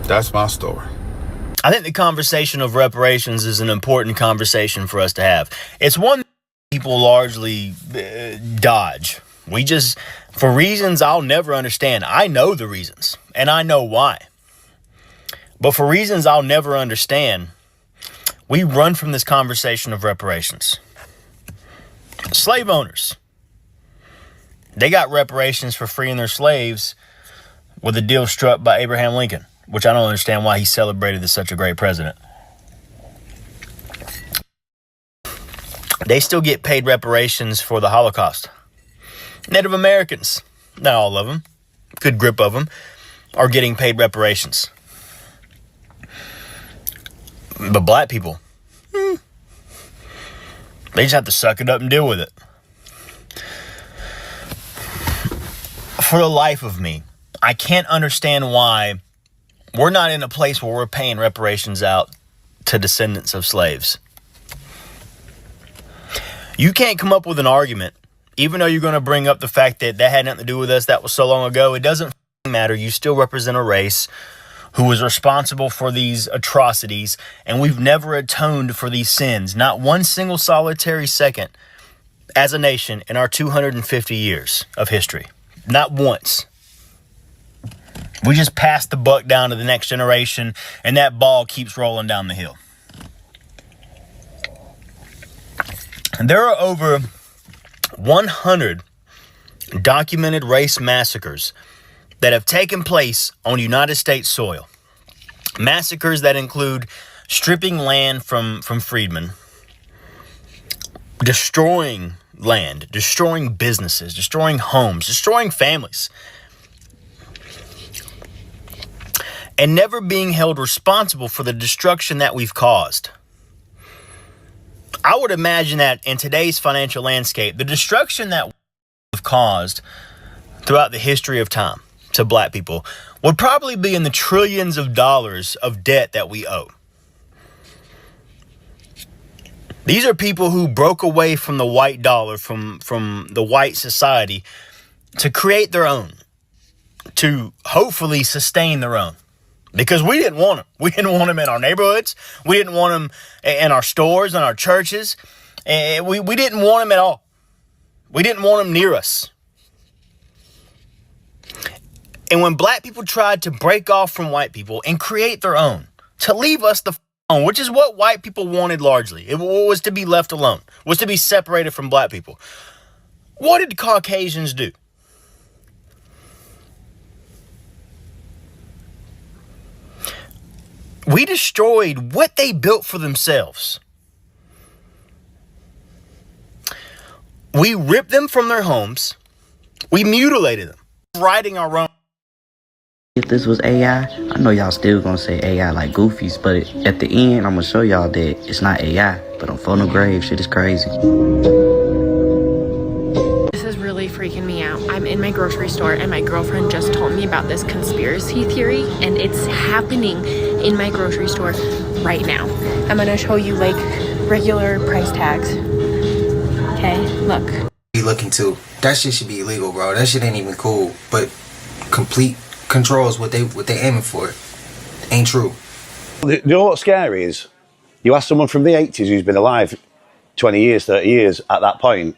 That's my story. I think the conversation of reparations is an important conversation for us to have. It's one people largely dodge. We just, for reasons I'll never understand. I know the reasons, and I know why. But for reasons I'll never understand, we run from this conversation of reparations. Slave owners, they got reparations for freeing their slaves with a deal struck by Abraham Lincoln, which I don't understand why he celebrated as such a great president. They still get paid reparations for the Holocaust. Native Americans, not all of them, good grip of them, are getting paid reparations. But black people, they just have to suck it up and deal with it. For the life of me, I can't understand why we're not in a place where we're paying reparations out to descendants of slaves. You can't come up with an argument, even though you're going to bring up the fact that that had nothing to do with us, that was so long ago. It doesn't matter. You still represent a race who was responsible for these atrocities, and we've never atoned for these sins. Not one single solitary second as a nation in our 250 years of history. Not once. We just pass the buck down to the next generation, and that ball keeps rolling down the hill. And there are over 100 documented race massacres that have taken place on United States soil. Massacres that include stripping land from freedmen, destroying land, destroying businesses, destroying homes, destroying families, and never being held responsible for the destruction that we've caused. I would imagine that in today's financial landscape, the destruction that we've caused throughout the history of time to black people would probably be in the trillions of dollars of debt that we owe. These are people who broke away from the white dollar, from the white society, to create their own, to hopefully sustain their own. Because we didn't want them. We didn't want them in our neighborhoods. We didn't want them in our stores, in our churches. We didn't want them at all. We didn't want them near us. And when black people tried to break off from white people and create their own, to leave us the alone, which is what white people wanted largely. It was to be left alone, was to be separated from black people. What did the Caucasians do? We destroyed what they built for themselves. We ripped them from their homes. We mutilated them, writing our own. If this was AI, I know y'all still gonna say AI like goofies, but at the end, I'm gonna show y'all that it's not AI, but on Phono Grave, shit is crazy. This is really freaking me out. I'm in my grocery store and my girlfriend just told me about this conspiracy theory, and it's happening in my grocery store right now. I'm gonna show you like regular price tags. Okay, look. look into. That shit should be illegal, bro. That shit ain't even cool. But complete control is what they aiming for. Ain't true. You know what's scary is, you ask someone from the 80s who's been alive 20 years, 30 years at that point,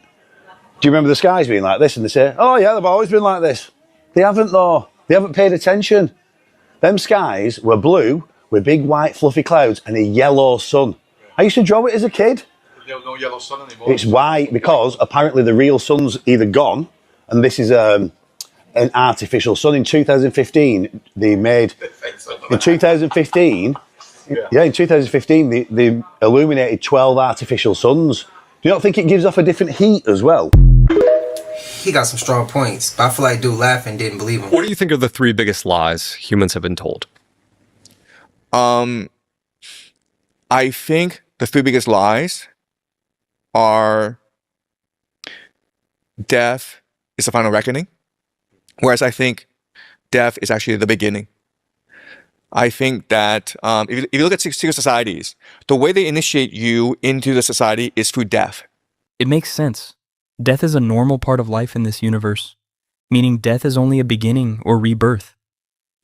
do you remember the skies being like this? And they say, oh yeah, they've always been like this. They haven't though. They haven't paid attention. Them skies were blue with big white fluffy clouds and a yellow sun. I used to draw it as a kid. There was no yellow sun anymore. It's white because apparently the real sun's either gone, and this is an artificial sun. In 2015, they made... In 2015... Yeah, in 2015, they illuminated 12 artificial suns. Do you not think it gives off a different heat as well? He got some strong points, but I feel like dude laughing didn't believe him. What do you think are the 3 biggest lies humans have been told? I think the 3 biggest lies are death is the final reckoning, whereas I think death is actually the beginning. I think that if you look at secret societies, the way they initiate you into the society is through death. It makes sense. Death is a normal part of life in this universe, meaning death is only a beginning or rebirth.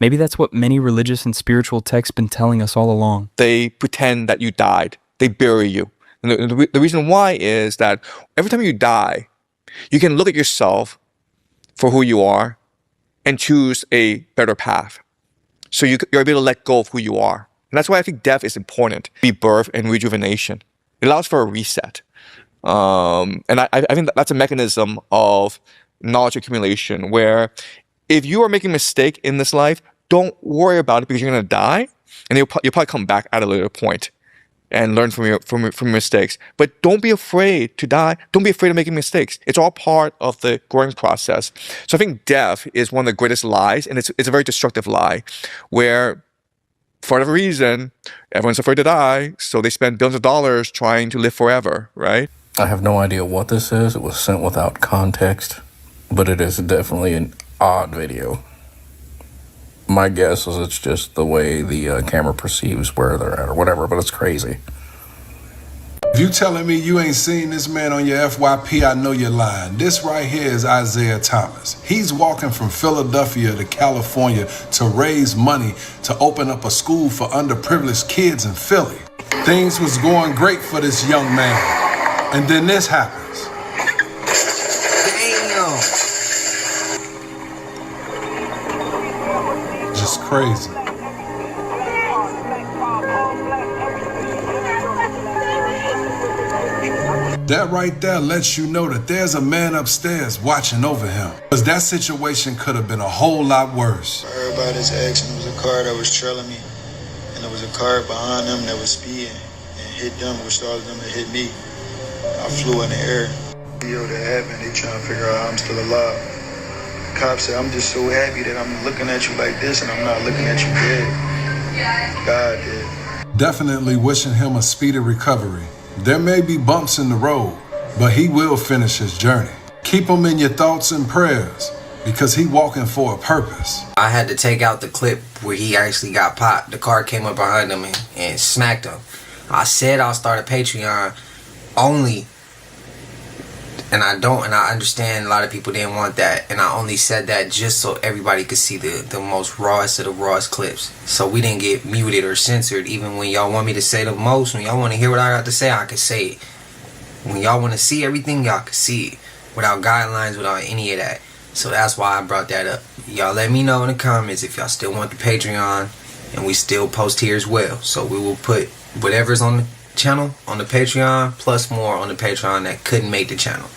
Maybe that's what many religious and spiritual texts been telling us all along. They pretend that you died. They bury you. And the reason why is that every time you die, you can look at yourself for who you are and choose a better path. So you're able to let go of who you are. And that's why I think death is important. Rebirth and rejuvenation. It allows for a reset. And I think that's a mechanism of knowledge accumulation where if you are making a mistake in this life, don't worry about it because you're going to die. And you'll probably come back at a later point and learn from your mistakes. But don't be afraid to die. Don't be afraid of making mistakes. It's all part of the growing process. So I think death is one of the greatest lies, and it's a very destructive lie where, for whatever reason, everyone's afraid to die, so they spend billions of dollars trying to live forever, right? I have no idea what this is. It was sent without context, but it is definitely an odd video. My guess is it's just the way the camera perceives where they're at or whatever, but it's crazy. If you telling me you ain't seen this man on your FYP, I know you're lying. This right here is Isaiah Thomas. He's walking from Philadelphia to California to raise money to open up a school for underprivileged kids in Philly. Things was going great for this young man. And then this happens. Damn. Just crazy. That right there lets you know that there's a man upstairs watching over him. Because that situation could have been a whole lot worse. Everybody's accident was a car that was trailing me. And there was a car behind them that was speeding and hit them, which started them to hit me. I flew in the air. Yo, that happened, they trying to figure out how I'm still alive. The cop said, I'm just so happy that I'm looking at you like this and I'm not looking at you dead. God did. Definitely wishing him a speedy recovery. There may be bumps in the road, but he will finish his journey. Keep him in your thoughts and prayers, because he walking for a purpose. I had to take out the clip where he actually got popped. The car came up behind him and smacked him. I said I'll start a Patreon only, and I understand a lot of people didn't want that, and I only said that just so everybody could see the most rawest of the rawest clips, so we didn't get muted or censored. Even when y'all want me to say the most, when y'all want to hear what I got to say, I can say it. When y'all want to see everything, y'all can see it without guidelines, without any of that. So that's why I brought that up. Y'all let me know in the comments if y'all still want the Patreon, and we still post here as well. So we will put whatever's on the channel on the Patreon plus more on the Patreon that couldn't make the channel.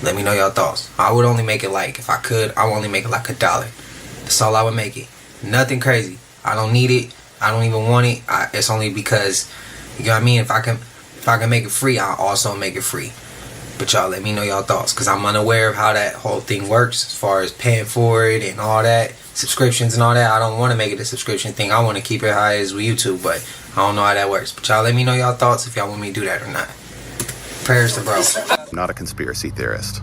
Let me know your thoughts. I would only make it like, if I could, I would only make it like $1. That's all I would make it. Nothing crazy. I don't need it. I don't even want it. It's only because, you know what I mean? If I can make it free, I'll also make it free. But y'all let me know your thoughts, because I'm unaware of how that whole thing works as far as paying for it and all that, subscriptions and all that. I don't want to make it a subscription thing. I want to keep it high as with YouTube, but I don't know how that works. But y'all let me know your thoughts if y'all want me to do that or not. Prayers to bro. I'm not a conspiracy theorist,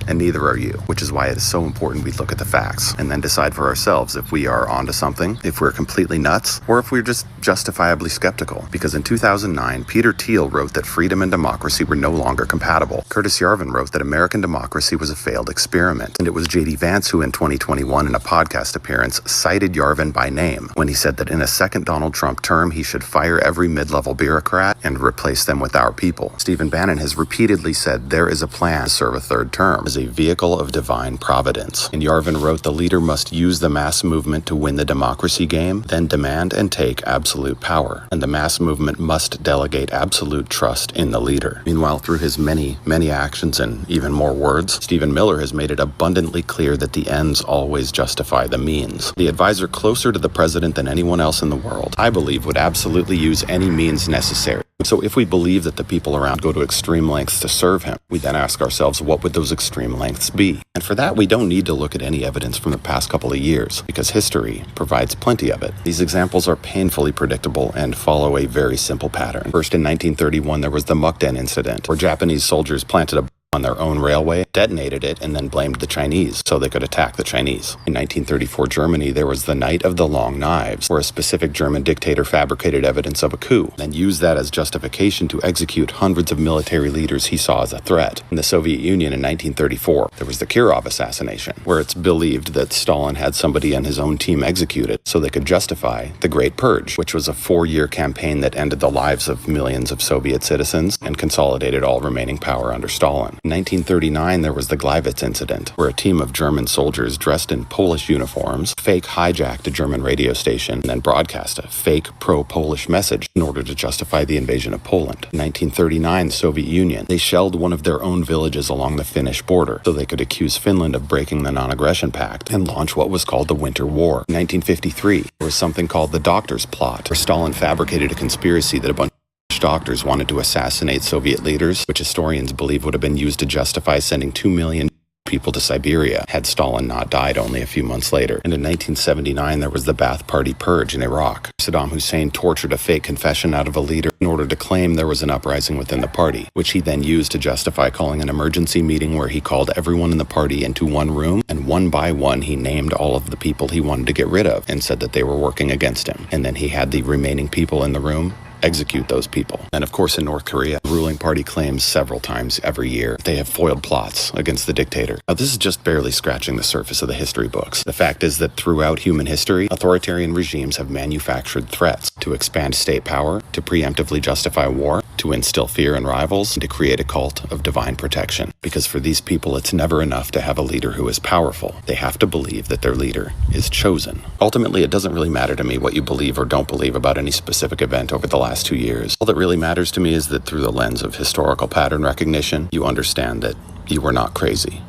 and neither are you, which is why it is so important we look at the facts and then decide for ourselves if we are onto something, if we're completely nuts, or if we're just justifiably skeptical, because in 2009, Peter Thiel wrote that freedom and democracy were no longer compatible. Curtis Yarvin wrote that American democracy was a failed experiment, and it was J.D. Vance who in 2021 in a podcast appearance cited Yarvin by name when he said that in a second Donald Trump term he should fire every mid-level bureaucrat and replace them with our people. Stephen Bannon has repeatedly said there is a plan to serve a third term as a vehicle of divine providence. And Yarvin wrote the leader must use the mass movement to win the democracy game, then demand and take absolute power. And the mass movement must delegate absolute trust in the leader. Meanwhile, through his many actions and even more words, Stephen Miller has made it abundantly clear that the ends always justify the means. The advisor closer to the president than anyone else in the world, I believe, would absolutely use any means necessary. So if we believe that the people around go to extreme lengths to serve him, we then ask ourselves, what would those extreme lengths be? And for that, we don't need to look at any evidence from the past couple of years, because history provides plenty of it. These examples are painfully predictable and follow a very simple pattern. First, in 1931, there was the Mukden incident, where Japanese soldiers planted a on their own railway, detonated it, and then blamed the Chinese so they could attack the Chinese. In 1934 Germany, there was the Night of the Long Knives, where a specific German dictator fabricated evidence of a coup, and used that as justification to execute hundreds of military leaders he saw as a threat. In the Soviet Union in 1934, there was the Kirov assassination, where it's believed that Stalin had somebody on his own team executed so they could justify the Great Purge, which was a 4-year campaign that ended the lives of millions of Soviet citizens and consolidated all remaining power under Stalin. In 1939, there was the Gleiwitz incident, where a team of German soldiers dressed in Polish uniforms fake hijacked a German radio station and then broadcast a fake pro-Polish message in order to justify the invasion of Poland. In 1939, the Soviet Union, they shelled one of their own villages along the Finnish border so they could accuse Finland of breaking the Non-Aggression Pact and launch what was called the Winter War. In 1953, there was something called the Doctor's Plot, where Stalin fabricated a conspiracy that a bunch doctors wanted to assassinate Soviet leaders, which historians believe would have been used to justify sending 2 million people to Siberia had Stalin not died only a few months later. And in 1979, there was the Ba'ath Party purge in Iraq. Saddam Hussein tortured a fake confession out of a leader in order to claim there was an uprising within the party, which he then used to justify calling an emergency meeting where he called everyone in the party into one room, and one by one he named all of the people he wanted to get rid of and said that they were working against him. And then he had the remaining people in the room execute those people. And of course in North Korea, the ruling party claims several times every year they have foiled plots against the dictator. Now this is just barely scratching the surface of the history books. The fact is that throughout human history, authoritarian regimes have manufactured threats to expand state power, to preemptively justify war, to instill fear in rivals, and to create a cult of divine protection. Because for these people, it's never enough to have a leader who is powerful. They have to believe that their leader is chosen. Ultimately, it doesn't really matter to me what you believe or don't believe about any specific event over the last 2 years. All that really matters to me is that through the lens of historical pattern recognition, you understand that you were not crazy.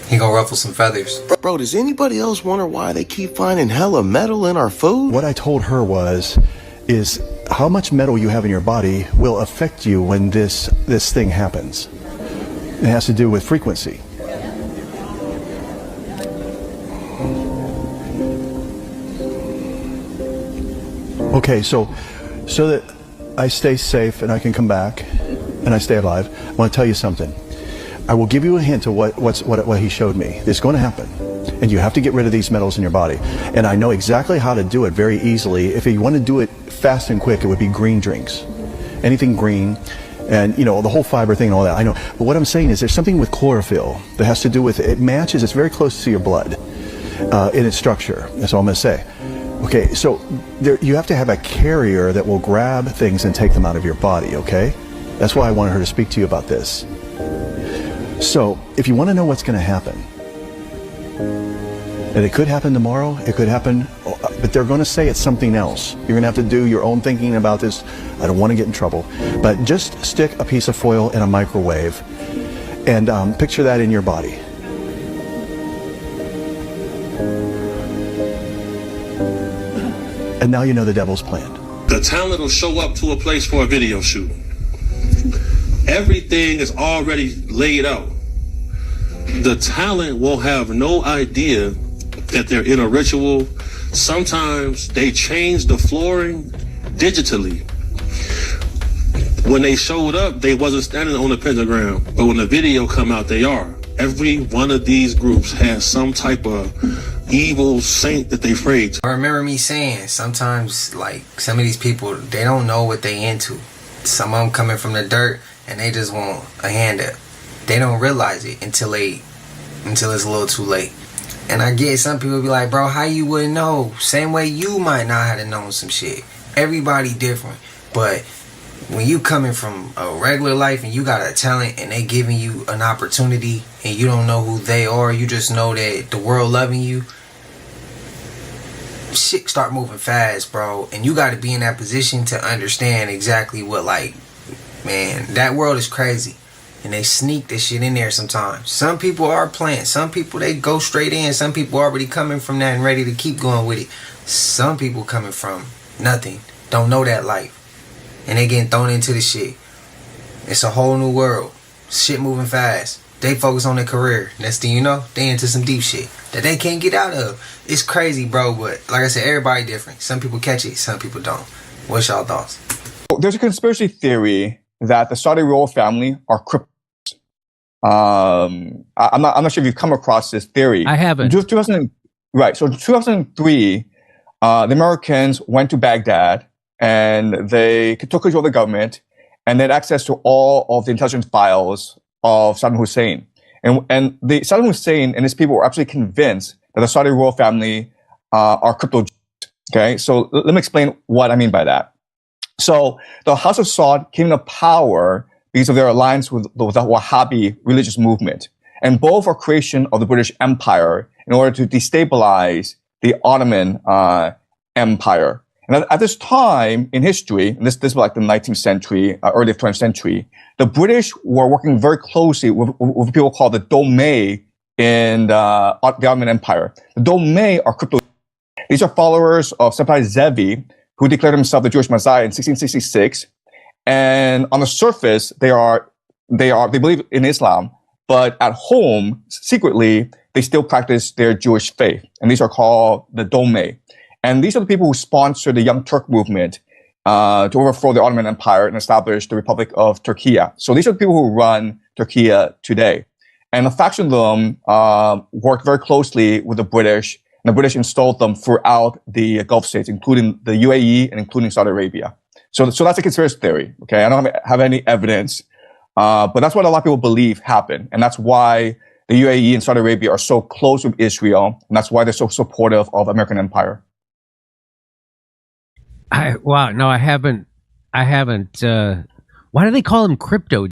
He gonna ruffle some feathers. Bro, does anybody else wonder why they keep finding hella metal in our food? What I told her is how much metal you have in your body will affect you when this thing happens. It has to do with frequency. Okay, so that I stay safe and I can come back and I stay alive, I want to tell you something. I will give you a hint of what he showed me. It's going to happen. And you have to get rid of these metals in your body. And I know exactly how to do it very easily. If you want to do it fast and quick, it would be green drinks. Anything green. And, you know, the whole fiber thing and all that, I know. But what I'm saying is there's something with chlorophyll that has to do with, it matches, it's very close to your blood in its structure. That's all I'm going to say. Okay, so you have to have a carrier that will grab things and take them out of your body, okay? That's why I wanted her to speak to you about this. So, if you want to know what's going to happen, and it could happen tomorrow, it could happen, but they're going to say it's something else. You're going to have to do your own thinking about this. I don't want to get in trouble. But just stick a piece of foil in a microwave and picture that in your body. And now you know the devil's plan. The talent will show up to a place for a video shoot. Everything is already laid out. The talent will have no idea that they're in a ritual. Sometimes they change the flooring digitally. When they showed up, they wasn't standing on the pentagram, but when the video come out, they are. Every one of these groups has some type of evil saint that they prayed to. I remember me saying, sometimes, like, some of these people, they don't know what they into. Some of them coming from the dirt, and they just want a hand up. They don't realize it until it's a little too late. And I get some people be like, bro, how you wouldn't know? Same way you might not have known some shit. Everybody different. But when you coming from a regular life and you got a talent and they giving you an opportunity and you don't know who they are, you just know that the world loving you, shit start moving fast, bro. And you got to be in that position to understand exactly what, like, man, that world is crazy. And they sneak this shit in there sometimes. Some people are playing. Some people, they go straight in. Some people already coming from that and ready to keep going with it. Some people coming from nothing. Don't know that life. And they getting thrown into the shit. It's a whole new world. Shit moving fast. They focus on their career. Next thing you know, they into some deep shit that they can't get out of. It's crazy, bro. But like I said, everybody different. Some people catch it. Some people don't. What's y'all thoughts? There's a conspiracy theory that the Saudi royal family are crypto. I'm not sure if you've come across this theory. I haven't. Right. So in 2003, the Americans went to Baghdad and they took control of the government and they had access to all of the intelligence files of Saddam Hussein. And the Saddam Hussein and his people were absolutely convinced that the Saudi royal family are crypto. Okay. So let me explain what I mean by that. So the House of Saud came to power because of their alliance with the Wahhabi religious movement. And both are creation of the British Empire in order to destabilize the Ottoman Empire. And at this time in history, and this was like the 19th century, early 20th century, the British were working very closely with people called the Dome in the Ottoman Empire. The Dome are crypto. These are followers of Sepai Zevi, who declared himself the Jewish Messiah in 1666. And on the surface, they believe in Islam, but at home, secretly, they still practice their Jewish faith. And these are called the Dome. And these are the people who sponsor the Young Turk movement, to overthrow the Ottoman Empire and establish the Republic of Turkey. So these are the people who run Turkey today. And a faction of them, worked very closely with the British, and the British installed them throughout the Gulf states, including the UAE and including Saudi Arabia. So that's a conspiracy theory. Okay. I don't have any evidence. But that's what a lot of people believe happened. And that's why the UAE and Saudi Arabia are so close with Israel. And that's why they're so supportive of American empire. I haven't. Why do they call them crypto?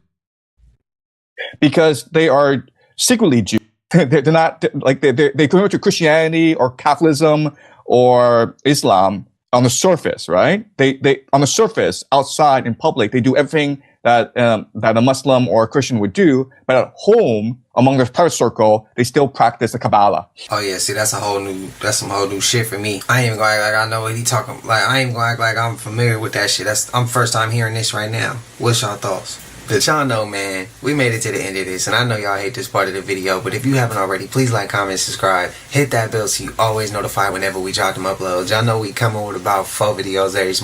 Because they are secretly Jews. They're not like they convert to Christianity or Catholicism or Islam on the surface, right? They on the surface, outside in public, they do everything that a Muslim or a Christian would do, but at home, among their private circle, they still practice the Kabbalah. Oh yeah, see, that's some whole new shit for me. I ain't even gonna act like I know what he talking. Like I ain't gonna act like I'm familiar with that shit. I'm first time hearing this right now. What's y'all thoughts? But y'all know, man, we made it to the end of this, and I know y'all hate this part of the video, but if you haven't already, please like, comment, subscribe, hit that bell so you always notified whenever we drop them uploads. Y'all know we coming with about 4 videos every